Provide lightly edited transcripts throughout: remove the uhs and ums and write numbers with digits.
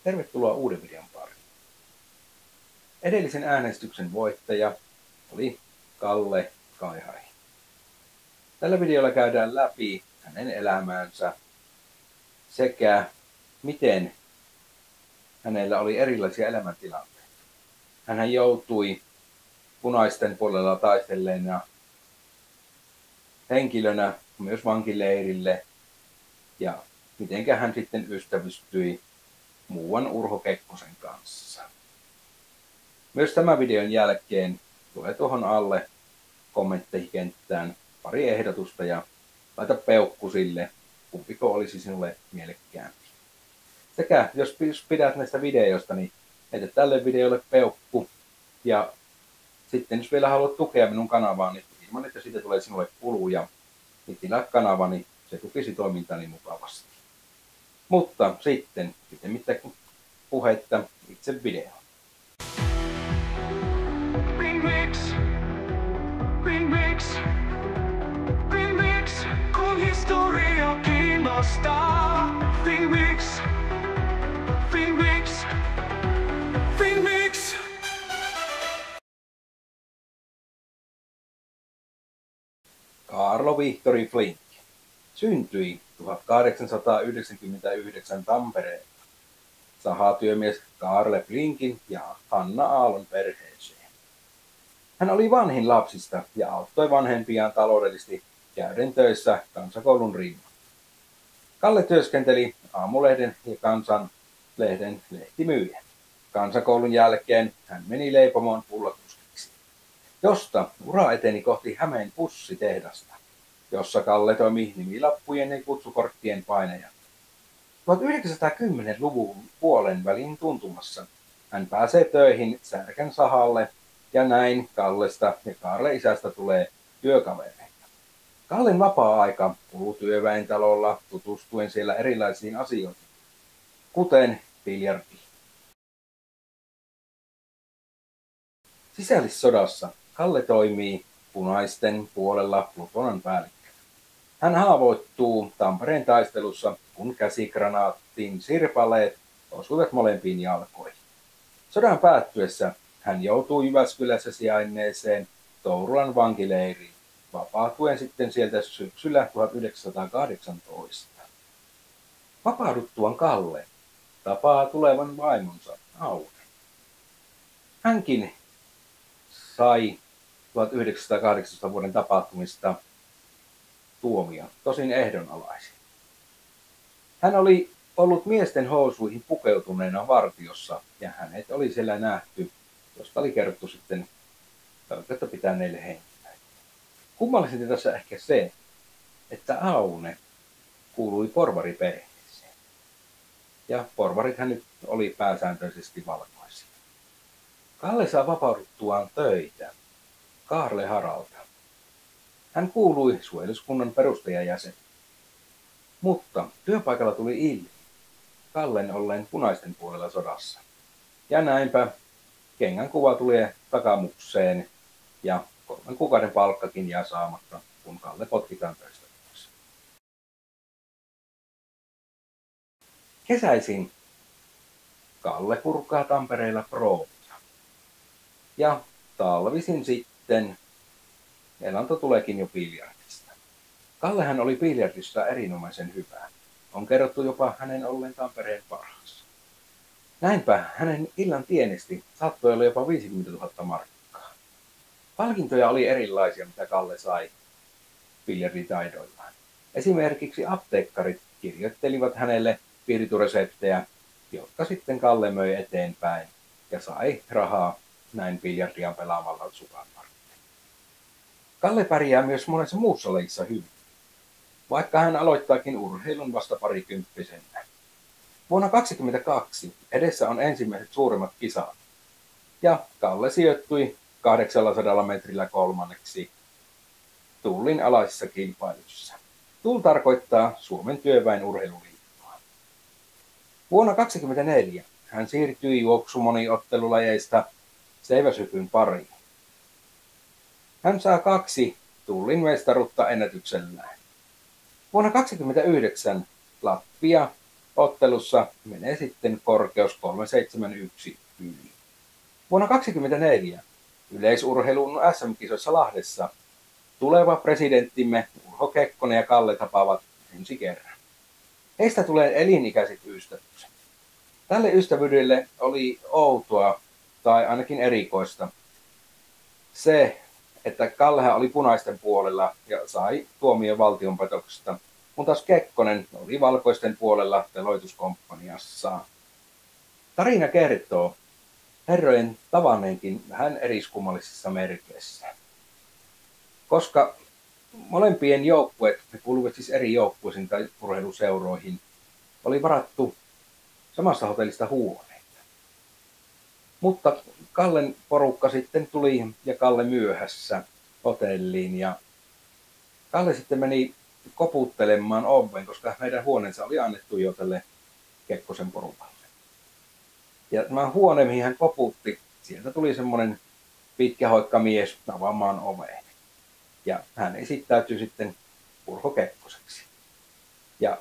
Tervetuloa uuden videon pariin. Edellisen äänestyksen voittaja oli Kalle Kaihari. Tällä videolla käydään läpi hänen elämäänsä sekä miten hänellä oli erilaisia elämäntilanteita. Hän joutui punaisten puolella taistelleena henkilönä myös vankileirille ja miten hän sitten ystävystyi muuan Urho Kekkosen kanssa. Myös tämän videon jälkeen tulee tuohon alle kommenttikenttään pari ehdotusta ja laita peukku sille, kumpiko olisi sinulle mielekkäämpi. Sekä jos pidät näistä videoista, niin heitä tälle videolle peukku. Ja sitten jos vielä haluat tukea minun kanavaa, niin ilman että siitä tulee sinulle kuluja, niin tilaa kanavani, niin se tukisi toimintani mukavasti. Mutta sitten mitä puhetta itse videoon. Kun historia kiinnostaa. Filmix. Kaarlo Vihtori Flink syntyi 1899 Tampereella sahatyömies Kaarle Flinkin ja Hanna Aallon perheeseen. Hän oli vanhin lapsista ja auttoi vanhempiaan taloudellisesti käyden töissä kansakoulun rinnalla. Kalle työskenteli Aamulehden ja Kansanlehden lehtimyyjän. Kansakoulun jälkeen hän meni leipomoon pullakuskiksi, josta ura eteni kohti Hämeen pussitehdasta, jossa Kalle toimi nimilappujen ja kutsukorttien painajana. 1910-luvun puolen välin tuntumassa hän pääsee töihin Särkän sahalle ja näin Kallesta ja Kaarle isästä tulee työkavereita. Kallen vapaa-aika kuluu työväentalolla tutustuen siellä erilaisiin asioihin, kuten biljardiin. Sisällissodassa Kalle toimii punaisten puolella plutonan päällikkönä. Hän haavoittuu Tampereen taistelussa, kun käsikranaatin sirpaleet osuivat molempiin jalkoihin. Sodan päättyessä hän joutuu Jyväskylässä sijainneeseen Tourulan vankileiriin, vapautuen sitten sieltä syksyllä 1918. Vapauduttuaan Kalle tapaa tulevan vaimonsa Aune. Hänkin sai 1918 vuoden tapahtumista tuomion, tosin ehdonalaisin. Hän oli ollut miesten housuihin pukeutuneena vartiossa ja hänet oli siellä nähty, josta oli kerrottu sitten tarkoitta pitäneille henkilöille. Kummallisinta tässä ehkä se, että Aune kuului porvariperheeseen. Ja porvarithan nyt oli pääsääntöisesti valkoisia. Kalle saa vapauduttuaan töitä Kaarle Haralta. Hän kuului suojeluskunnan perustajajäsen. Mutta työpaikalla tuli ilmi Kallen olleen punaisten puolella sodassa. Ja näinpä kengän kuva tulee takamukseen ja 3 kuukauden palkkakin jää saamatta, kun Kalle potkitaan töistä pois. Kesäisin Kalle purkaa Tampereella proovia. Ja talvisin sitten elanto tuleekin jo biljardista. Kallehan oli biljardissa erinomaisen hyvä. On kerrottu jopa hänen olleen Tampereen parhaassa. Näinpä hänen illan tienesti saattoi olla jopa 50 000 markkaa. Palkintoja oli erilaisia, mitä Kalle sai biljarditaidoillaan. Esimerkiksi apteekkarit kirjoittelivat hänelle piirtureseptejä, jotka sitten Kalle möi eteenpäin ja sai rahaa näin biljardia pelaamalla sukan varten. Kalle pärjää myös monessa muussa lajissa hyvin, vaikka hän aloittaakin urheilun vasta parikymppisenä. Vuonna 2022 edessä on ensimmäiset suuremmat kisat, ja Kalle sijoittui 800 metrillä kolmanneksi Tullin alaisissa kilpailuissa. TUL tarkoittaa Suomen työväen urheiluliittoa. Vuonna 2024 hän siirtyi juoksumoniottelulajeista seiväshypyn pariin. Hän saa 2 Tullin mestaruutta ennätyksellään. Vuonna 2029 Latvia Ottelussa menee sitten korkeus 371 yli. Vuonna 2024 yleisurheilun SM-kisoissa Lahdessa tuleva presidenttimme Urho Kekkonen ja Kalle tapaavat ensi kerran. Heistä tulee elinikäiset ystävykset. Tälle ystävyydelle oli outoa tai ainakin erikoista se, että Kallehan oli punaisten puolella ja sai tuomion valtionpetoksesta, kun taas Kekkonen oli valkoisten puolella teloituskomppaniassaan. Tarina kertoo herrojen tavanneenkin vähän eriskummallisissa merkeissä. Koska molempien joukkueet, ne kuuluvat siis eri joukkueisiin tai urheiluseuroihin, oli varattu samassa hotellista huoneita. Mutta Kallen porukka sitten tuli ja Kalle myöhässä hotelliin ja Kalle sitten meni koputtelemaan oveen, koska meidän huoneensa oli annettu jo tälle Kekkosen porukalle. Ja tämä huone, mihin hän koputti, sieltä tuli semmoinen pitkähoikka mies avaamaan oveen. Ja hän esittäytyi sitten Urho Kekkoseksi. Ja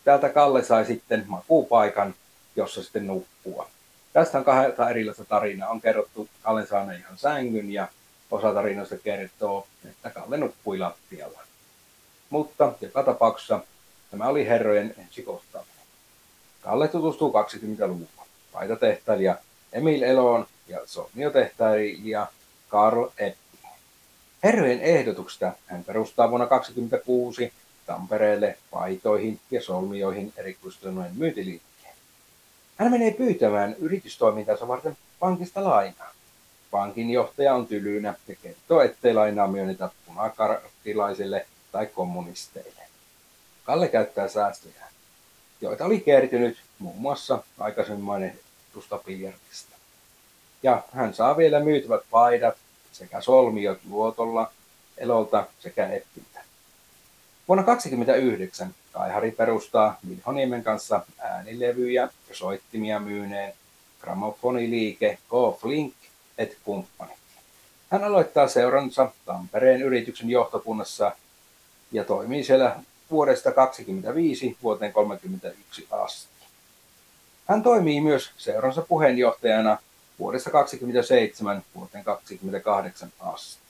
täältä Kalle sai sitten makuupaikan, jossa sitten nukkua. Tästä on 2 erilaista tarinaa. On kerrottu Kallen saaneen ihan sängyn ja osa tarinoista kertoo, että Kalle nukkui lattialla. Mutta joka tapauksessa tämä oli herrojen ensikohtaaminen. Kalle tutustuu 20-luvulla. Paitatehtailija Emil Eloon ja solmiotehtailija Karl Eppiin. Herrojen ehdotuksesta hän perustaa vuonna 1926 Tampereelle paitoihin ja solmioihin erikoistuneen myyntiliikkeen. Hän menee pyytämään yritystoimintansa varten pankista lainaa. Pankin johtaja on tylynä ja kertoo, ettei lainaa myönnetä punakarkkilaisille tai kommunisteille. Kalle käyttää säästöjä, joita oli kertynyt muun muassa aikaisemmin mainitusta biljardista. Ja hän saa vielä myytävät paidat sekä solmiot luotolla, Elolta sekä Eppiltä. Vuonna 1929 Kaihari perustaa Vilhoniemen kanssa äänilevyjä ja soittimia myyneen gramofoniliike K. Flink et Company. Hän aloittaa seuransa Tampereen yrityksen johtokunnassa ja toimii siellä vuodesta 1925 vuoteen 1931 asti. Hän toimii myös seuransa puheenjohtajana vuodesta 1927 vuoteen 1928 asti.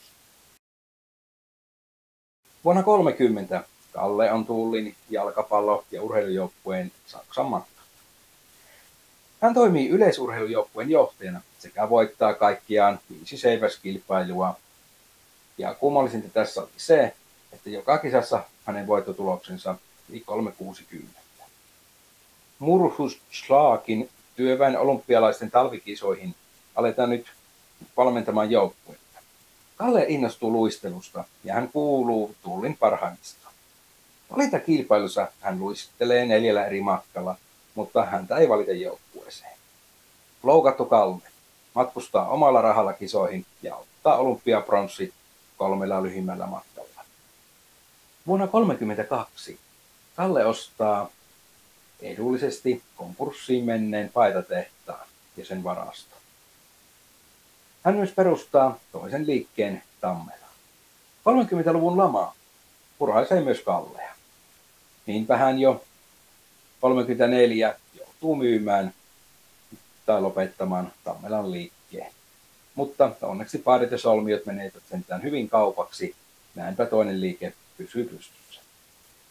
Vuonna 1930 Kalle on Tullin jalkapallo- ja urheilujoukkueen Saksan matkalla. Hän toimii yleisurheilujoukkueen johtajana sekä voittaa kaikkiaan 5 seiväskilpailua. Ja kummallisinta tässä oli se, että joka kisassa hänen voittotuloksensa oli 360. Murhusschlagin työväen olympialaisten talvikisoihin aletaan nyt valmentamaan joukkuetta. Kalle innostuu luistelusta ja hän kuuluu Tullin parhaimmistoon. Valintakilpailussa hän luistelee 4 eri matkalla, mutta häntä ei valita joukkueeseen. Loukattu Kalle matkustaa omalla rahalla kisoihin ja ottaa olympiapronssit 3 lyhimmällä matkalla. Vuonna 1932 Kalle ostaa edullisesti konkurssiin menneen paitatehtaan ja sen varaston. Hän myös perustaa toisen liikkeen Tammelaan. 30-luvun lama puraisee myös Kallea. Niinpä hän jo 34 joutuu myymään tai lopettamaan Tammelan liikkeen. Mutta onneksi paidat ja solmiot menevät sentään hyvin kaupaksi, näinpä toinen liike pysyy pystyssä.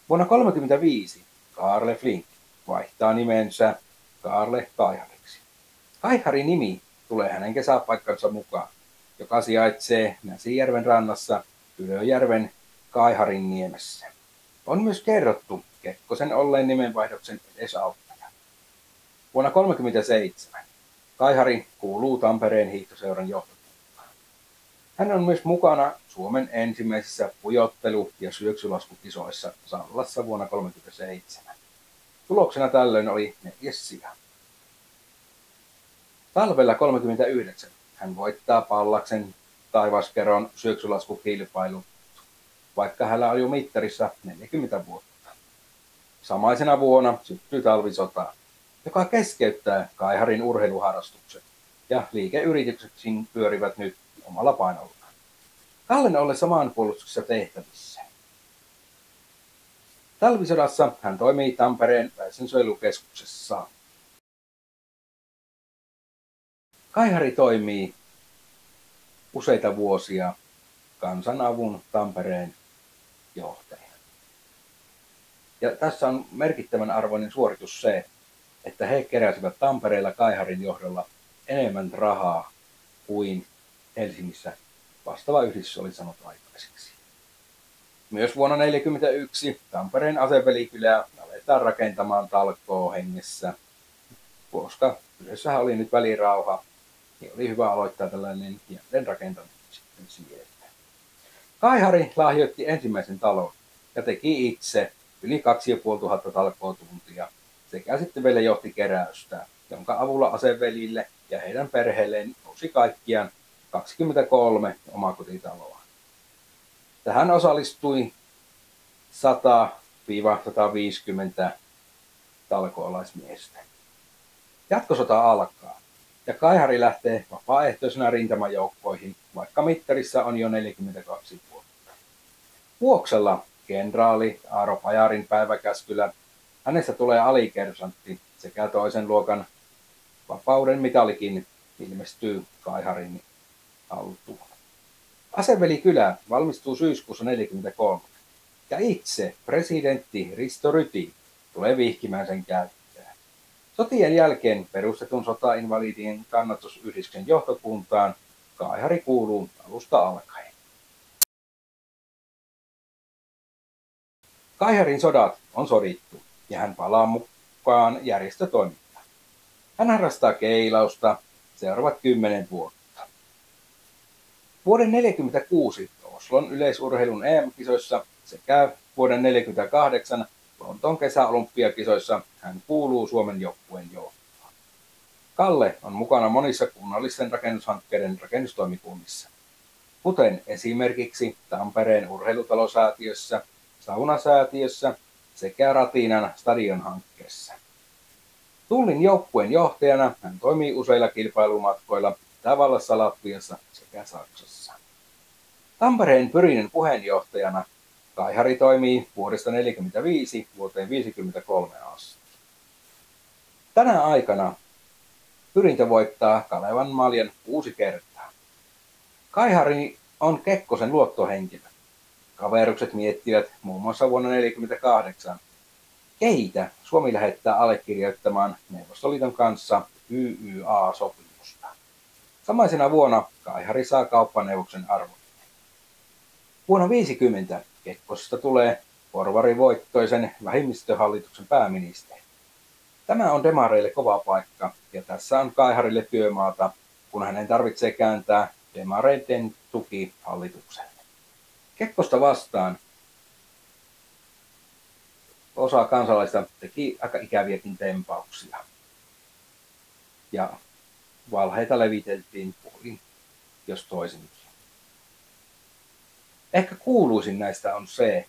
Vuonna 1935 Karle Flink vaihtaa nimensä Kaarle Kaihariksi. Kaiharin nimi tulee hänen kesäpaikkansa mukaan, joka sijaitsee Näsijärven rannassa Ylöjärven Kaiharin niemessä. On myös kerrottu Kekkosen olleen nimenvaihdoksen edesauttaja. Vuonna 1937 Kaihari kuuluu Tampereen hiihtoseuran johtokuntaan. Hän on myös mukana Suomen ensimmäisissä pujottelu- ja syöksylaskukisoissa Sallassa vuonna 1937. Tuloksena tällöin oli 4. sija. Talvella 1939 hän voittaa Pallaksen Taivaskeron syöksylaskukilpailut, vaikka hänellä oli jo mittarissa 40 vuotta. Samaisena vuonna syttyy talvisota, joka keskeyttää Kaiharin urheiluharrastukset, ja liikeyritykset pyörivät nyt omalla painollaan. Kallen ollessa maanpuolustuksessa tehtävissä. Talvisodassa hän toimii Tampereen väestönsuojelukeskuksessa. Kaihari toimii useita vuosia Kansanavun Tampereen johtajana. Ja tässä on merkittävän arvoinen suoritus se, että he keräsivät Tampereella Kaiharin johdolla enemmän rahaa kuin Helsingissä vastaava yhdistys oli saanut aikaiseksi. Myös vuonna 1941 Tampereen asevelikylää aletaan rakentamaan talkoohengessä, koska kyseessähän oli nyt välirauha, niin oli hyvä aloittaa tällainen jälleen rakentaminen sitten sieltä. Kaihari lahjoitti ensimmäisen talon ja teki itse yli 2500 talkootuntia sekä sitten vielä johti keräystä, jonka avulla asevelille ja heidän perheelleen nousi kaikkiaan 23 omakotitaloa. Tähän osallistui 100-150 talkoolaismiestä. Jatkosota alkaa ja Kaihari lähtee vapaaehtoisena rintamajoukkoihin, vaikka mittarissa on jo 42 vuotta. Vuoksella kenraali Aaro Pajarin päiväkäskyllä hänestä tulee alikersantti sekä toisen luokan vapauden mitalikin ilmestyy Kaiharin haltuun. Asevelikylä valmistuu syyskuussa 1943 ja itse presidentti Risto Ryti tulee vihkimään sen käyttöön. Sotien jälkeen perustetun sotainvalidien kannatusyhdistyksen johtokuntaan Kaihari kuuluu alusta alkaen. Kaiharin sodat on sodittu ja hän palaa mukaan järjestötoimintaan. Hän harrastaa keilausta seuraavat 10 vuotta. Vuoden 1946 Oslon yleisurheilun EM-kisoissa sekä vuoden 1948 Lontoon kesäolympiakisoissa hän kuuluu Suomen joukkueen johtoon. Kalle on mukana monissa kunnallisten rakennushankkeiden rakennustoimikunnissa, kuten esimerkiksi Tampereen urheilutalosäätiössä, Saunasäätiössä sekä Ratinan stadionhankkeessa. Tullin joukkueen johtajana hän toimii useilla kilpailumatkoilla Itävallassa, Latviassa sekä Saksassa. Tampereen Pyrinen puheenjohtajana Kaihari toimii vuodesta 1945 vuoteen 1953 asti. Tänä aikana Pyrintö voittaa Kalevan maljan 6 kertaa. Kaihari on Kekkosen luottohenkilö. Kaverukset miettivät muun muassa vuonna 1948, keitä Suomi lähettää allekirjoittamaan Neuvostoliiton kanssa YYA-sopimusta. Samaisena vuonna Kaihari saa kauppaneuvoksen arvoinen. Vuonna 1950 Kekkosesta tulee porvarivoittoisen vähemmistöhallituksen pääministeri. Tämä on demareille kova paikka ja tässä on Kaiharille työmaata, kun hänen tarvitsee kääntää demareiden tuki hallitukselle. Kekkosta vastaan osa kansalaista teki aika ikäviäkin tempauksia. Ja valheita leviteltiin puolin, jos toisinkin. Ehkä kuuluisin näistä on se,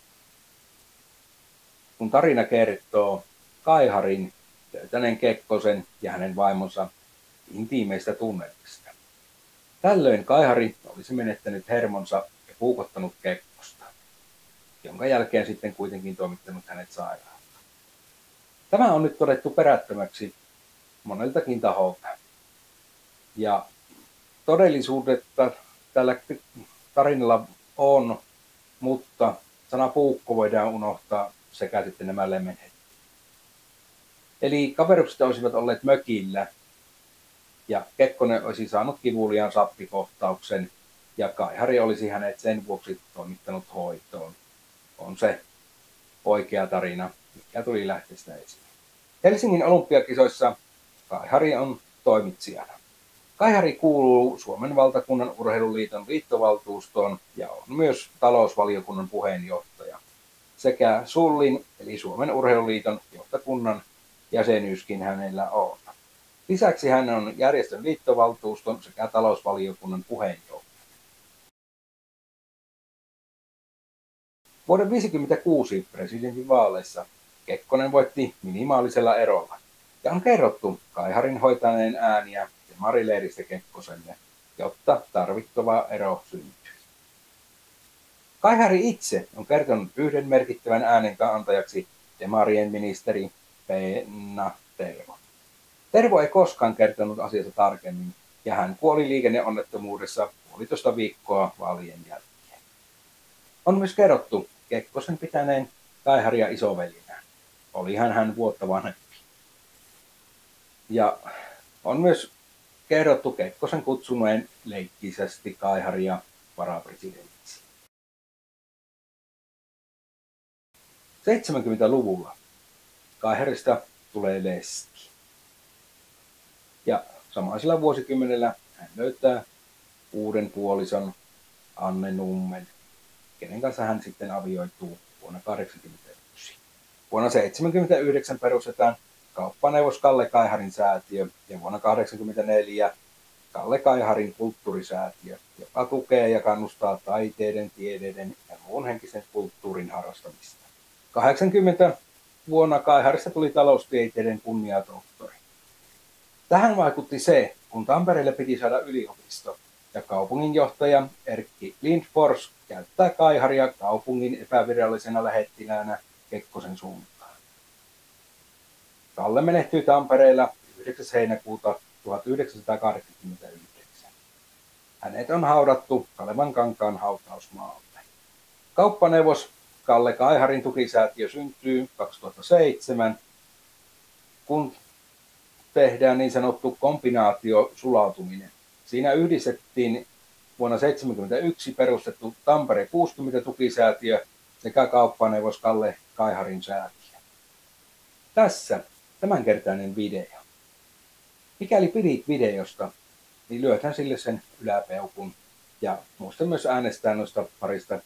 kun tarina kertoo Kaiharin löytäneen Kekkosen ja hänen vaimonsa intiimeistä tunnelmista. Tällöin Kaihari olisi menettänyt hermonsa ja puukottanut Kekkosta, jonka jälkeen sitten kuitenkin toimittanut hänet sairaalaan. Tämä on nyt todettu perättömäksi moneltakin taholta. Ja todellisuudetta tällä tarinalla on, mutta sana puukko voidaan unohtaa sekä sitten nämä lemenhet. Eli kaverukset olisivat olleet mökillä ja Kekkonen olisi saanut kivuliaan sappikohtauksen ja Kaihari olisi hänet sen vuoksi toimittanut hoitoon. On se oikea tarina, mikä tuli lähteestä esiin. Helsingin olympiakisoissa Kaihari on toimitsijana. Kaihari kuuluu Suomen valtakunnan urheiluliiton liittovaltuustoon ja on myös talousvaliokunnan puheenjohtaja sekä SULLin eli Suomen urheiluliiton johtokunnan jäsenyyskin hänellä on. Lisäksi hän on järjestön liittovaltuuston sekä talousvaliokunnan puheenjohtaja. Vuoden 1956 presidentinvaaleissa Kekkonen voitti minimaalisella erolla ja on kerrottu Kaiharin hoitaneen ääniä demarileiristä Kekkoselle, jotta tarvittava ero syntyi. Kaihari itse on kertonut yhden merkittävän äänen antajaksi demarien ministeri Penna Tervo. Tervo ei koskaan kertonut asiasta tarkemmin, ja hän kuoli liikenneonnettomuudessa 1,5 viikkoa vaalien jälkeen. On myös kerrottu Kekkosen pitäneen Kaiharia isoveljenään. Olihan hän vuotta vanhempi. Ja on myös kerrottu Kekkosen kutsuneen leikkisesti Kaiharia varapresidentiksi. 70-luvulla Kaiharista tulee leski. Ja samaisella vuosikymmenellä hän löytää uuden puolison Anne Nummen, kenen kanssa hän sitten avioituu vuonna 1981. Vuonna 1979 perustetaan kauppaneuvos Kalle Kaiharin säätiö ja vuonna 1984 Kalle Kaiharin kulttuurisäätiö, joka tukee ja kannustaa taiteiden, tiedeiden ja muun henkisen kulttuurin harrastamista. 80 vuonna Kaiharista tuli taloustieteiden kunniatohtori. Tähän vaikutti se, kun Tampereelle piti saada yliopisto, ja kaupunginjohtaja Erkki Lindfors käyttää Kaiharia kaupungin epävirallisena lähettiläänä Kekkosen suuntaan. Kalle menehtyi Tampereella 9. heinäkuuta 1989. Hänet on haudattu Kalevankankaan hautausmaalle. Kauppaneuvos Kalle Kaiharin tukisäätiö syntyy 2007, kun tehdään niin sanottu kombinaatiosulautuminen. Siinä yhdistettiin vuonna 1971 perustettu Tampere 60 tukisäätiö sekä kauppaneuvos Kalle Kaiharin säätiö. Tässä tämänkertainen video. Mikäli pidit videosta, niin lyöthän sille sen yläpeukun ja muista myös äänestää noista parista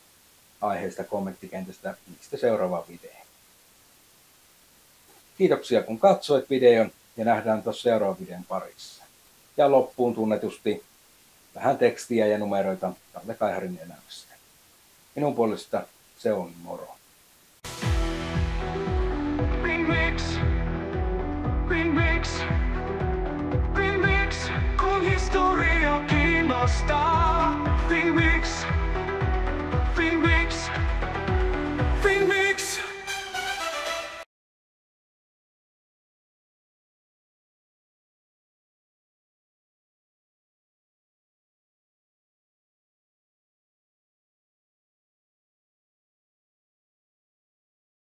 aiheesta kommenttikentästä, mistä seuraava video. Kiitoksia kun katsoit videon ja nähdään tuossa seuraavan videon parissa. Ja loppuun tunnetusti vähän tekstiä ja numeroita Kalle Kaiharin elämässä. Minun puolesta se on moro. Remix, kun historia kiinnostaa.